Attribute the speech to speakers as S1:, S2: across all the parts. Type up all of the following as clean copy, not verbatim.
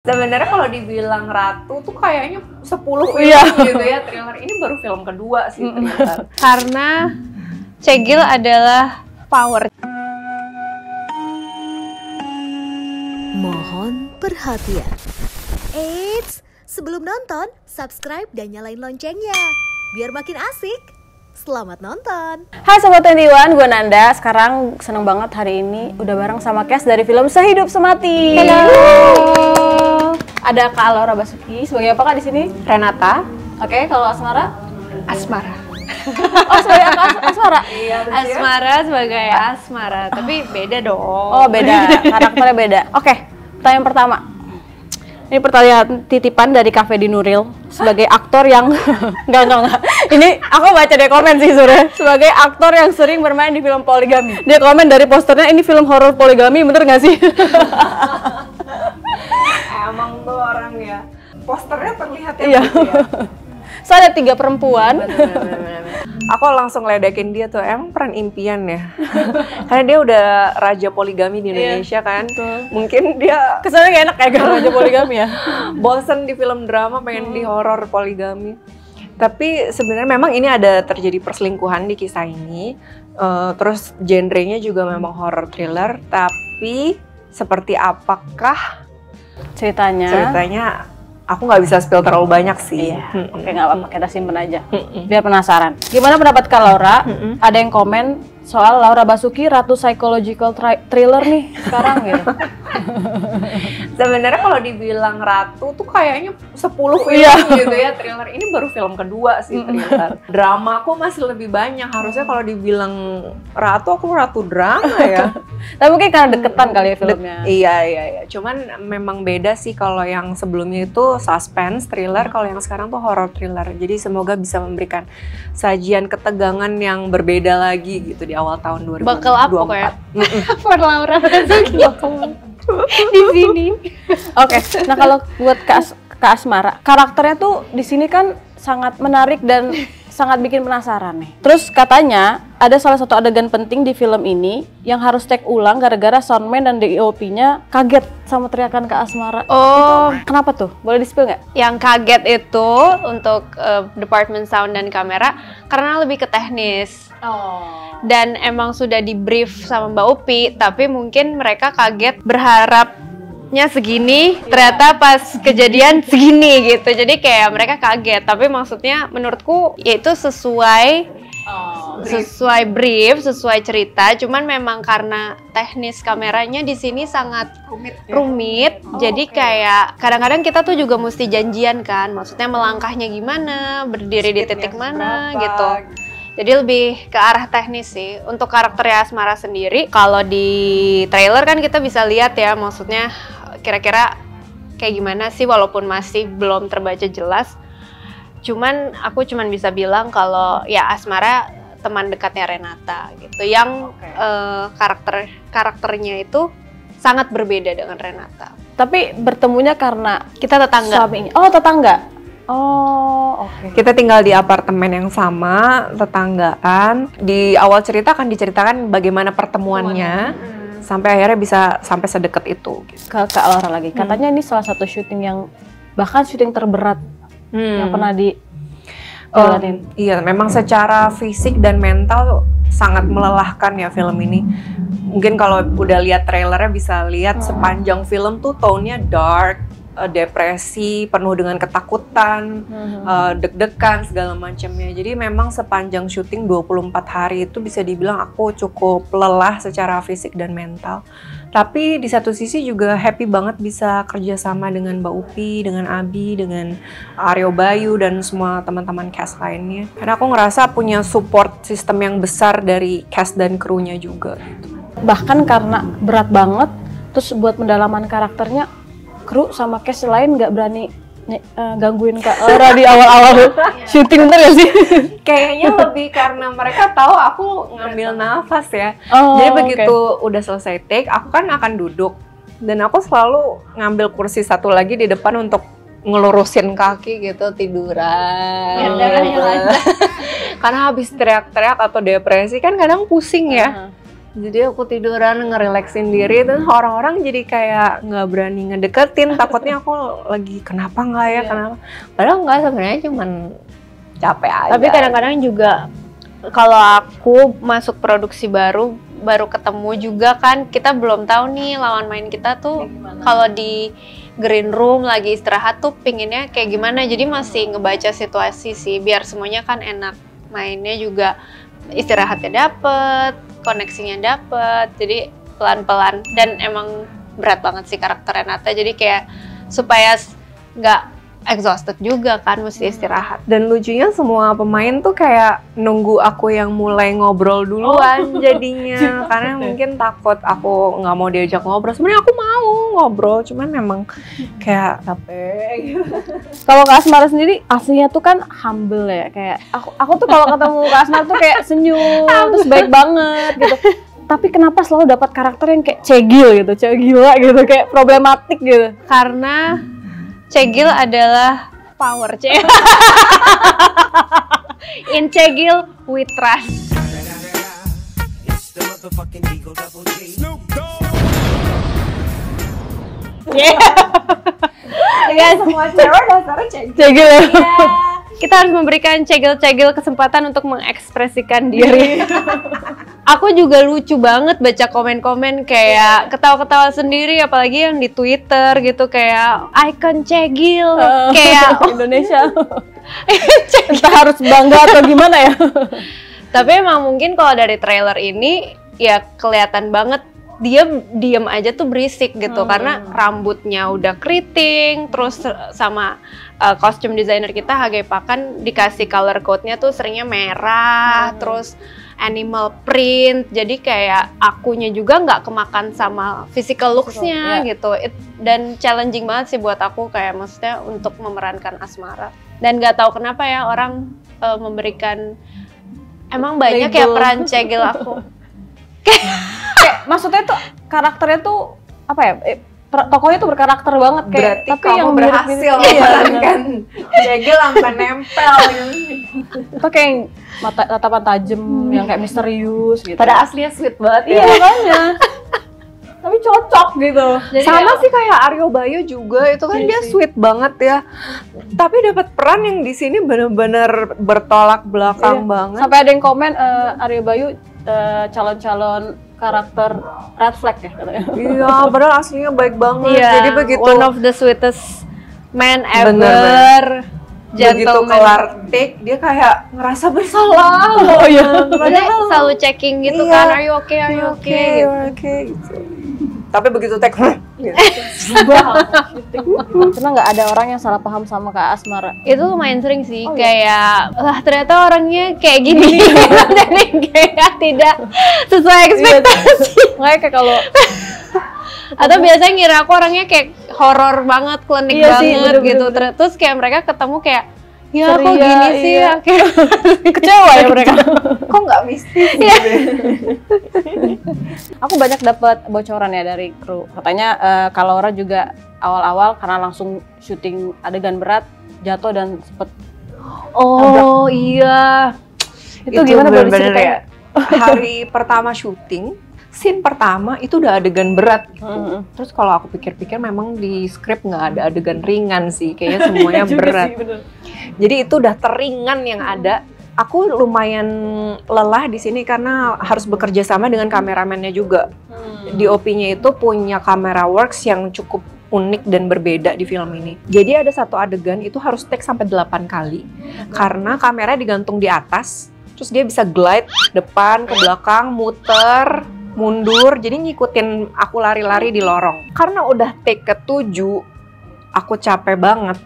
S1: Sebenarnya kalau dibilang Ratu tuh kayaknya 10 film gitu ya thriller. Ini baru film kedua sih thriller.
S2: Karena Cegil adalah power.
S3: Mohon perhatian. Eits, sebelum nonton, subscribe dan nyalain loncengnya. Biar makin asik. Selamat nonton.
S4: Hai Sobat 21, gue Nanda. Sekarang seneng banget hari ini udah bareng sama cast dari film Sehidup Semati.
S2: Halo.
S4: Ada Kak Laura Basuki sebagai apa Kak di sini?
S2: Renata.
S4: Oke, kalau Asmara?
S2: Asmara.
S4: Oh, sebagai Asmara?
S1: Iya,
S2: Asmara sebagai Asmara, tapi beda dong.
S4: Oh, beda. Karakternya beda. Oke, pertanyaan pertama. Ini pertanyaan titipan dari Cafe di Nuril sebagai aktor yang enggak. Ini aku baca dari komen sih sebenarnya. Sebagai aktor yang sering bermain di film poligami. Dia komen dari posternya ini film horor poligami, bener nggak sih?
S1: Emang tuh orang ya. Posternya terlihat ya.
S4: Iya.
S1: Gitu ya.
S4: So ada 3 perempuan.
S1: Bener. Aku langsung ledekin dia tuh, emang peran impian ya. Karena dia udah raja poligami di Indonesia kan.
S4: Betul.
S1: Mungkin dia
S4: Kesannya gak enak kayak raja poligami ya.
S1: bosen di film drama, pengen di horor poligami. Tapi sebenarnya memang ini ada terjadi perselingkuhan di kisah ini. Terus genrenya juga memang horror thriller. Tapi seperti apakah ceritanya aku nggak bisa spill terlalu banyak sih.
S4: Iya. Oke, nggak apa-apa, kita simpen aja. Biar penasaran. Gimana pendapat Kak Laura? Ada yang komen soal Laura Basuki Ratu Psychological Thriller nih sekarang gitu.
S1: Sebenarnya kalau dibilang Ratu tuh kayaknya 10 film gitu ya thriller. Ini baru film kedua sih thriller. Drama aku masih lebih banyak. Harusnya kalau dibilang Ratu, aku Ratu drama ya.
S4: Tapi mungkin karena deketan kali ya filmnya.
S1: Iya. Cuman memang beda sih kalau yang sebelumnya itu suspense thriller, kalau yang sekarang tuh horror thriller. Jadi semoga bisa memberikan sajian ketegangan yang berbeda lagi gitu di awal tahun 2024.
S2: Bakal apa pokoknya? For Laura Basuki. Di sini.
S4: Oke, nah kalau buat Kak Asmara, karakternya tuh di sini kan sangat menarik dan sangat bikin penasaran nih. Terus katanya ada salah satu adegan penting di film ini yang harus take ulang gara-gara soundman dan DOP-nya kaget sama teriakan Kak Asmara.
S2: Oh,
S4: Itu kenapa tuh? Boleh di-spill nggak?
S2: yang kaget itu untuk department sound dan kamera karena lebih ke teknis. Dan emang sudah di brief sama Mbak Upi, tapi mungkin mereka kaget berharapnya segini, ternyata pas kejadian segini gitu. Jadi kayak mereka kaget, tapi maksudnya menurutku yaitu sesuai brief, sesuai cerita. Cuman memang karena teknis kameranya di sini sangat rumit. Jadi kayak kadang-kadang kita tuh juga mesti janjian kan, maksudnya melangkahnya gimana, berdiri di titik mana gitu. Jadi lebih ke arah teknis sih. Untuk karakternya Asmara sendiri, kalau di trailer kan kita bisa lihat ya, maksudnya kira-kira kayak gimana sih, walaupun masih belum terbaca jelas. Cuman aku bisa bilang kalau ya Asmara teman dekatnya Renata gitu, yang karakternya itu sangat berbeda dengan Renata.
S4: Tapi bertemunya karena
S2: Kita tetangga.
S4: suaminya. Oh, tetangga. Oh, oke.
S1: Kita tinggal di apartemen yang sama, tetanggaan. Di awal cerita kan diceritakan bagaimana pertemuannya sampai akhirnya bisa sampai sedekat itu. Gitu.
S4: Ke Kak Laura lagi. Katanya ini salah satu syuting yang bahkan syuting terberat yang pernah dijalanin.
S1: Iya, memang secara fisik dan mental sangat melelahkan ya film ini. Mungkin kalau udah lihat trailernya bisa lihat sepanjang film tuh tone-nya dark, depresi, penuh dengan ketakutan, deg-degan segala macamnya. Jadi memang sepanjang syuting 24 hari itu bisa dibilang aku cukup lelah secara fisik dan mental. Tapi di satu sisi juga happy banget bisa kerjasama dengan Mbak Upi, dengan Abi, dengan Aryo Bayu dan semua teman-teman cast lainnya. Karena aku ngerasa punya support system yang besar dari cast dan krunya juga. Gitu.
S4: Bahkan karena berat banget, terus buat pendalaman karakternya kru sama cast lain nggak berani gangguin Kak Laura di awal-awal syuting, bener gak sih?
S1: Kayaknya lebih karena mereka tahu aku ngambil nafas ya.
S4: Oh,
S1: jadi begitu udah selesai take, aku kan akan duduk. Dan aku selalu ngambil kursi satu lagi di depan untuk ngelurusin kaki gitu, tiduran.
S2: Darahnya lancar.
S1: Karena habis teriak-teriak atau depresi kan kadang pusing ya. Jadi aku tiduran ngerelaksin diri, terus orang-orang jadi kayak nggak berani ngedeketin, takutnya aku lagi kenapa nggak ya, kenapa. Padahal nggak, sebenarnya cuman capek aja.
S2: Tapi kadang-kadang juga kalau aku masuk produksi baru ketemu juga kan, kita belum tahu nih lawan main kita tuh kalau di green room lagi istirahat tuh pinginnya kayak gimana. Jadi masih ngebaca situasi sih, biar semuanya kan enak, mainnya juga istirahatnya dapet, koneksinya dapet, jadi pelan-pelan. Dan emang berat banget sih karakter Renata, jadi kayak supaya nggak exhausted juga kan, mesti istirahat.
S1: Dan lucunya semua pemain tuh kayak nunggu aku yang mulai ngobrol duluan jadinya, karena mungkin takut aku nggak mau diajak ngobrol. Sebenarnya aku mau ngobrol, cuman memang kayak capek gitu.
S4: Kalau Kak Asmara sendiri aslinya tuh kan humble ya, kayak aku tuh kalau ketemu Kak Asmara tuh kayak senyum, terus baik banget gitu. Tapi kenapa selalu dapat karakter yang kayak cegil gitu, cewek gila gitu, kayak problematik gitu?
S2: Karena Cegil adalah power, In Cegil we trust.
S1: Ya semua cewek dasarnya
S4: Cegil.
S2: Kita harus memberikan Cegil-Cegil kesempatan untuk mengekspresikan diri. Aku juga lucu banget baca komen-komen kayak ketawa-ketawa sendiri, apalagi yang di Twitter gitu, kayak icon Cegil, kayak
S4: Indonesia. Entah harus bangga atau gimana ya.
S2: Tapi emang mungkin kalau dari trailer ini ya kelihatan banget dia diem aja tuh berisik gitu, karena rambutnya udah keriting, terus sama kostum desainer kita Hage Pakan dikasih color code-nya tuh seringnya merah, terus animal print, jadi kayak akunya juga nggak kemakan sama physical looks-nya gitu. Dan challenging banget sih buat aku, kayak maksudnya untuk memerankan Asmara. Dan nggak tahu kenapa ya orang memberikan, emang banyak ya peran Cegil aku.
S4: Kayak maksudnya tuh karakternya tuh apa ya? Tokohnya tuh berkarakter banget kayak.
S1: Berarti
S4: tapi
S1: kamu
S4: yang
S1: berhasil kan Cegil sampai nempel
S4: itu kayak tatapan tajam yang kayak misterius gitu.
S1: pada aslinya sweet banget
S4: Iya
S1: ya.
S4: makanya. Tapi cocok gitu.
S2: Jadi
S1: Sama sih kayak Aryo Bayu juga, itu kan dia sweet banget ya. Tapi dapat peran yang di sini benar-benar bertolak belakang banget.
S4: Sampai ada yang komen Aryo Bayu calon-calon karakter red flag ya katanya.
S1: Iya, padahal aslinya baik banget.
S2: Iya,
S1: Jadi begitu
S2: one of the sweetest man ever.
S1: Bener. Begitu
S2: Gentleman.
S1: kelar take, dia kayak ngerasa bersalah.
S4: Oh iya.
S2: Dia selalu checking gitu
S1: Iya.
S2: kan, are you okay, are you okay? Gitu.
S1: you're okay gitu. Tapi begitu take gitu.
S4: Karena nggak ada orang yang salah paham sama Kak Asmara.
S2: Itu lumayan sering sih, kayak lah ternyata orangnya kayak gini. Jadi kayak tidak sesuai ekspektasi.
S4: Makanya kayak kalau
S2: Atau biasanya ngira aku orangnya kayak horor banget, klinik
S4: Iya sih,
S2: banget
S4: bener-bener.
S2: gitu. Terus kayak mereka ketemu kayak, ya kok
S4: Ceria,
S2: gini sih
S4: iya.
S2: ya? Kayak
S4: kecewa ya mereka.
S1: Kok nggak mistis?
S4: Aku banyak dapat bocoran ya dari kru. Katanya kalau Laura juga awal-awal karena langsung syuting adegan berat jatuh dan sempet
S2: oh iya.
S4: itu gimana boleh
S1: bener-bener
S4: diceritain?
S1: ya? Hari pertama syuting, scene pertama itu udah adegan berat gitu. Terus kalau aku pikir-pikir memang di skrip nggak ada adegan ringan sih, kayaknya semuanya berat. Jadi itu udah teringan yang ada. Aku lumayan lelah di sini karena harus bekerja sama dengan kameramennya juga. DOP-nya itu punya kamera works yang cukup unik dan berbeda di film ini. Jadi ada satu adegan itu harus take sampai 8 kali. Karena kamera digantung di atas, terus dia bisa glide depan ke belakang, muter, mundur, jadi ngikutin aku lari-lari di lorong. Karena udah take ke-7, aku capek banget.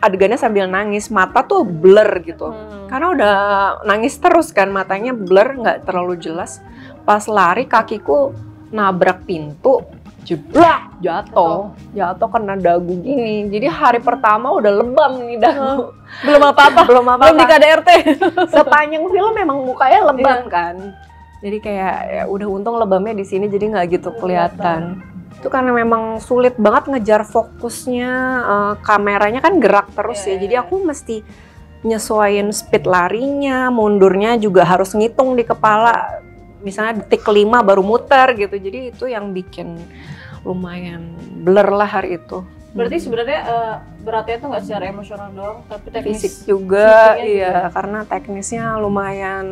S1: Adegannya sambil nangis, mata tuh blur gitu. Karena udah nangis terus kan, matanya blur, nggak terlalu jelas. Pas lari kakiku nabrak pintu, jeblak, jatuh kena dagu gini. Jadi hari pertama udah lebam nih dagu.
S4: Belum apa-apa.
S1: Belum apa-apa.
S4: Belum di KDRT.
S1: Sepanjang film memang mukanya lebam kan. Jadi kayak ya udah untung lebamnya di sini jadi nggak gitu kelihatan. Itu karena memang sulit banget ngejar fokusnya, kameranya kan gerak terus ya. Jadi aku mesti nyesuaiin speed larinya, mundurnya juga harus ngitung di kepala. misalnya detik kelima baru muter gitu. Jadi itu yang bikin lumayan blur lah hari itu.
S4: Berarti sebenarnya beratnya tuh nggak secara emosional doang, tapi teknis
S1: Fisik juga,
S4: juga.
S1: iya, karena teknisnya lumayan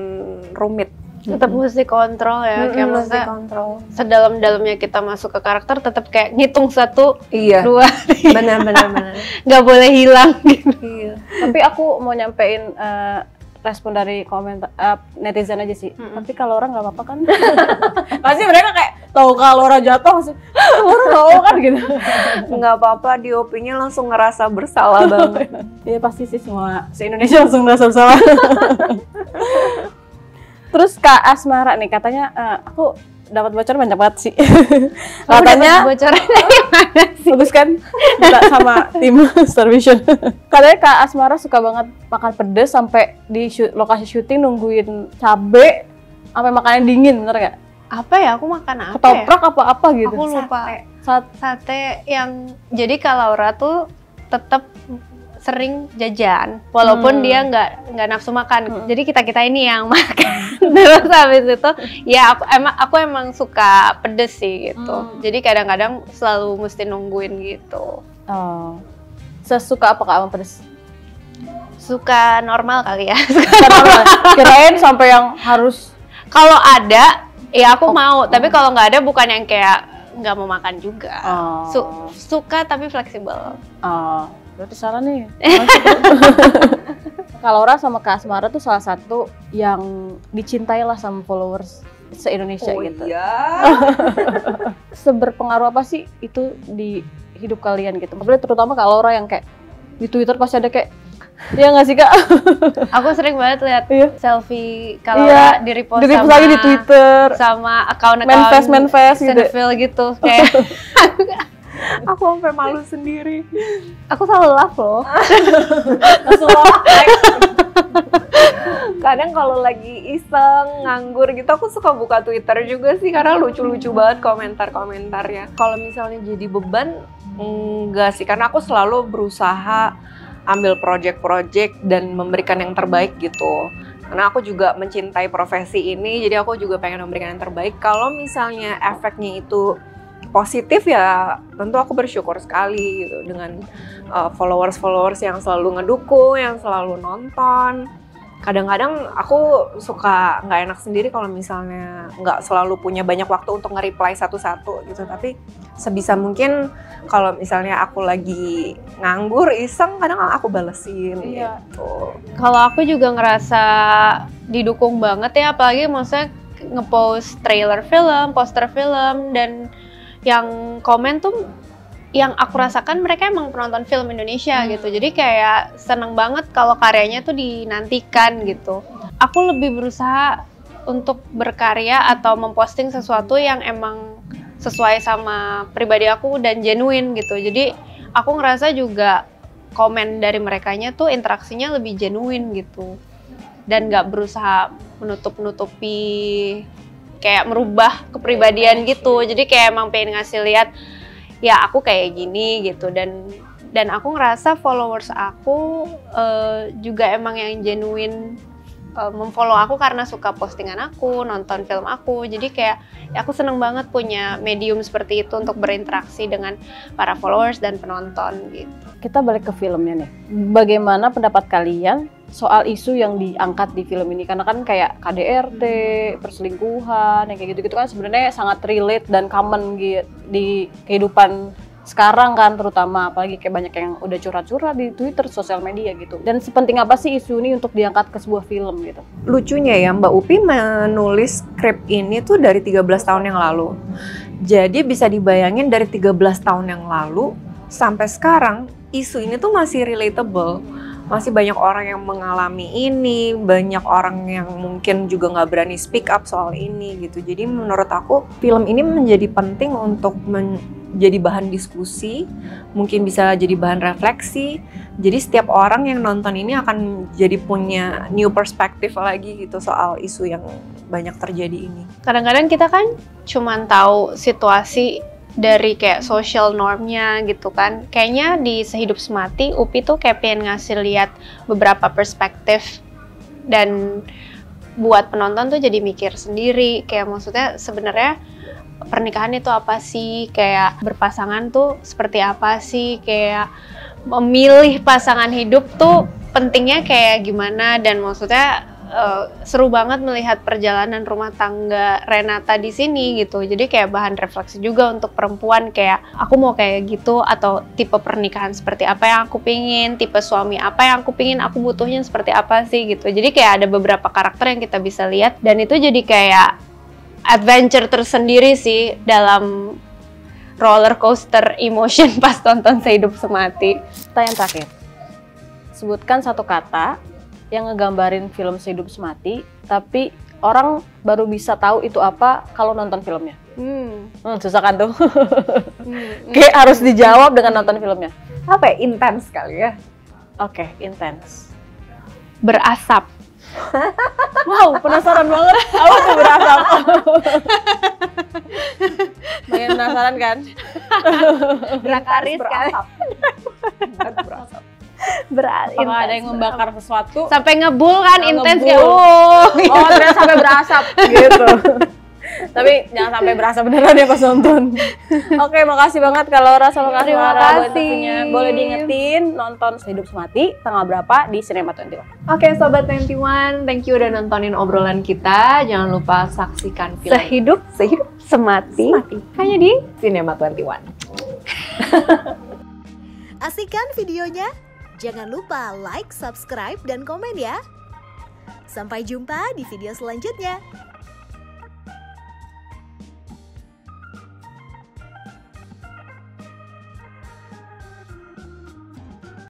S1: rumit.
S2: Tetap mesti kontrol ya, kayak
S1: Mesti
S2: maksudnya
S1: kontrol.
S2: sedalam-dalamnya kita masuk ke karakter tetap kayak ngitung 1,
S1: Iya,
S2: 2,
S1: benar.
S2: nggak boleh hilang gitu.
S1: Iya.
S4: Tapi aku mau nyampein respon dari komentar netizen aja sih. Tapi kalau orang nggak apa-apa kan? Pasti mereka kayak tahu kalau orang jatuh sih, orang tahu kan gitu.
S1: Nggak apa-apa, DOP-nya langsung ngerasa bersalah banget.
S4: Iya pasti sih semua se-Indonesia langsung merasa bersalah. Terus Kak Asmara nih katanya aku dapat bocoran banyak banget sih. Katanya
S2: bocoran dari mana sih?
S4: bagus kan? Kita sama tim Star Vision. Katanya Kak Asmara suka banget makan pedes sampai di lokasi syuting nungguin cabe sampai makannya dingin, bener nggak?
S2: Apa ya? Aku makan apa ya?
S4: Ketoprak apa-apa gitu.
S2: Aku lupa.
S4: Saat
S2: Sate yang jadi Kak Laura tuh tetap sering jajan walaupun dia nggak nafsu makan. Jadi kita ini yang makan. Terus habis itu ya aku emang suka pedes sih gitu. Jadi kadang-kadang selalu mesti nungguin gitu.
S4: oh. Sesuka apa Kak sama pedes?
S2: Suka normal kali ya.
S4: Kirain sampai yang harus
S2: Kalau ada ya aku mau, tapi kalau nggak ada bukan yang kayak nggak mau makan juga. Suka tapi fleksibel.
S4: Berarti salah nih. Kak Laura sama Kak Asmara tuh salah satu yang dicintai lah sama followers se-Indonesia gitu.
S1: Iya.
S4: Seberpengaruh apa sih itu di hidup kalian gitu? Maksudnya terutama Kak Laura yang kayak di Twitter pasti ada kayak, ya nggak sih Kak?
S2: Aku sering banget lihat selfie Kak
S4: Iya,
S2: Laura di-repost
S4: di-repost lagi di Twitter.
S2: sama account
S4: Manifest gitu.
S2: Senfil gitu kayak
S1: Aku sampai malu sendiri.
S2: aku selalu love loh.
S4: Langsung like.
S1: Kadang kalau lagi iseng, nganggur gitu, aku suka buka Twitter juga sih karena lucu-lucu banget komentar-komentarnya. Kalau misalnya jadi beban, enggak sih, karena aku selalu berusaha ambil project-project dan memberikan yang terbaik gitu. Karena aku juga mencintai profesi ini, jadi aku juga pengen memberikan yang terbaik. Kalau misalnya efeknya itu positif ya tentu aku bersyukur sekali gitu dengan followers yang selalu ngedukung, yang selalu nonton. Kadang-kadang aku suka nggak enak sendiri kalau misalnya nggak selalu punya banyak waktu untuk nge-reply satu-satu gitu, tapi sebisa mungkin kalau misalnya aku lagi nganggur, iseng, kadang aku balesin gitu.
S2: Kalau aku juga ngerasa didukung banget ya, apalagi maksudnya ngepost trailer film, poster film, dan yang komen tuh yang aku rasakan mereka emang penonton film Indonesia gitu. Jadi kayak seneng banget kalau karyanya tuh dinantikan gitu. Aku lebih berusaha untuk berkarya atau memposting sesuatu yang emang sesuai sama pribadi aku dan genuine gitu. Jadi aku ngerasa juga komen dari merekanya tuh interaksinya lebih genuine gitu. Dan gak berusaha menutup-nutupi kayak merubah kepribadian gitu. Jadi kayak emang pengen ngasih lihat ya aku kayak gini gitu, dan aku ngerasa followers aku juga emang yang genuine memfollow aku karena suka postingan aku, nonton film aku. Jadi kayak ya aku seneng banget punya medium seperti itu untuk berinteraksi dengan para followers dan penonton gitu.
S4: Kita balik ke filmnya nih. Bagaimana pendapat kalian soal isu yang diangkat di film ini? Karena kan kayak KDRT, perselingkuhan, yang kayak gitu-gitu kan sebenarnya sangat relate dan common di kehidupan sekarang kan, terutama apalagi kayak banyak yang udah curhat-curhat di Twitter, sosial media gitu. Dan sepenting apa sih isu ini untuk diangkat ke sebuah film gitu?
S1: Lucunya ya, Mbak Upi menulis skrip ini tuh dari 13 tahun yang lalu. Jadi bisa dibayangin dari 13 tahun yang lalu sampai sekarang isu ini tuh masih relatable. Masih banyak orang yang mengalami ini, banyak orang yang mungkin juga nggak berani speak up soal ini gitu. Jadi menurut aku film ini menjadi penting untuk menjadi bahan diskusi, mungkin bisa jadi bahan refleksi. Jadi setiap orang yang nonton ini akan jadi punya new perspective lagi gitu soal isu yang banyak terjadi ini.
S2: Kadang-kadang kita kan cuman tahu situasi dari kayak social normnya gitu kan. Kayaknya di Sehidup Semati Upi tuh kayak pengen ngasih lihat beberapa perspektif dan buat penonton tuh jadi mikir sendiri, kayak maksudnya sebenarnya pernikahan itu apa sih, kayak berpasangan tuh seperti apa sih, kayak memilih pasangan hidup tuh pentingnya kayak gimana, dan maksudnya seru banget melihat perjalanan rumah tangga Renata di sini gitu. Jadi kayak bahan refleksi juga untuk perempuan, kayak aku mau kayak gitu, atau tipe pernikahan seperti apa yang aku pingin, tipe suami apa yang aku pingin, aku butuhnya seperti apa sih gitu. Jadi kayak ada beberapa karakter yang kita bisa lihat, dan itu jadi kayak adventure tersendiri sih dalam roller coaster emotion pas tonton Sehidup Semati.
S4: Pertanyaan terakhir, sebutkan satu kata yang ngegambarin film Sehidup Semati, tapi orang baru bisa tahu itu apa kalau nonton filmnya. Susah kan tuh? Kayak harus dijawab dengan nonton filmnya.
S1: Apa ya? Intens kali ya.
S4: Oke, intens.
S2: Berasap.
S4: Wow, penasaran banget. Apa tuh berasap? Makin penasaran kan?
S2: Drakaris kan?
S1: Berasap.
S4: Apakah ada yang membakar sesuatu?
S2: Sampai ngebul kan, intens
S4: ngebul.
S2: kayak
S4: Oh, ternyata sampai berasap gitu. Tapi jangan sampai berasap beneran ya pas nonton. Oke, makasih banget kalau Laura sama Kak
S2: Terima
S4: Suara buat
S2: kasih.
S4: interviewnya. Boleh diingetin nonton Sehidup Semati tanggal berapa di Cinema 21.
S1: Oke, Sobat 21, thank you udah nontonin obrolan kita. Jangan lupa saksikan film
S2: Sehidup Semati.
S1: hanya di Cinema 21.
S3: Asik kan videonya? Jangan lupa like, subscribe, dan komen ya. Sampai jumpa di video selanjutnya.